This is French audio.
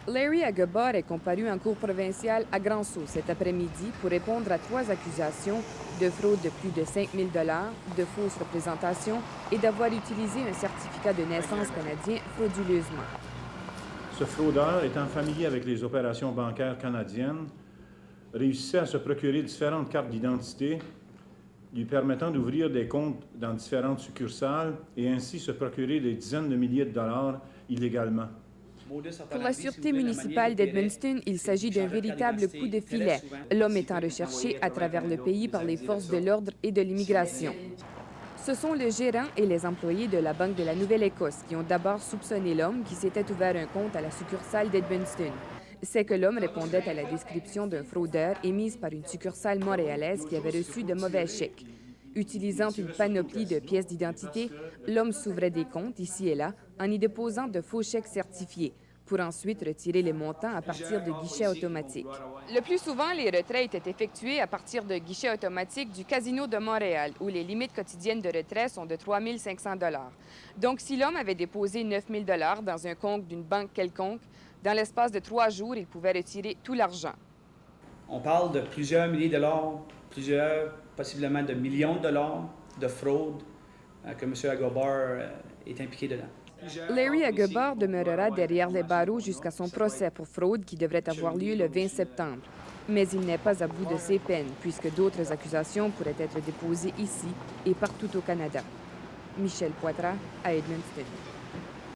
Larry Agobor est comparu en cour provinciale à Grand-Sault cet après-midi pour répondre à 3 accusations de fraude de plus de 5 000 de fausses représentations et d'avoir utilisé un certificat de naissance canadien frauduleusement. Ce fraudeur, étant familier avec les opérations bancaires canadiennes, réussissait à se procurer différentes cartes d'identité lui permettant d'ouvrir des comptes dans différentes succursales et ainsi se procurer des dizaines de milliers de dollars illégalement. Pour la Sûreté municipale d'Edmundston, il s'agit d'un véritable coup de filet, l'homme étant recherché à travers le pays par les forces de l'ordre et de l'immigration. Ce sont le gérant et les employés de la Banque de la Nouvelle-Écosse qui ont d'abord soupçonné l'homme qui s'était ouvert un compte à la succursale d'Edmundston. C'est que l'homme répondait à la description d'un fraudeur émise par une succursale montréalaise qui avait reçu de mauvais chèques. Utilisant une panoplie de pièces d'identité, l'homme s'ouvrait des comptes ici et là en y déposant de faux chèques certifiés pour ensuite retirer les montants à partir de guichets automatiques. Le plus souvent, les retraits étaient effectués à partir de guichets automatiques du Casino de Montréal, où les limites quotidiennes de retrait sont de 3 500 $. Donc, si l'homme avait déposé 9 000 $ dans un compte d'une banque quelconque, dans l'espace de 3 jours, il pouvait retirer tout l'argent. On parle de plusieurs milliers de dollars, possiblement de millions de dollars de fraude que M. Agobor est impliqué dedans. Larry Agobor demeurera derrière les barreaux jusqu'à son procès pour fraude qui devrait avoir lieu le 20 septembre. Mais il n'est pas à bout de ses peines, puisque d'autres accusations pourraient être déposées ici et partout au Canada. Michel Poitras, à Edmundston.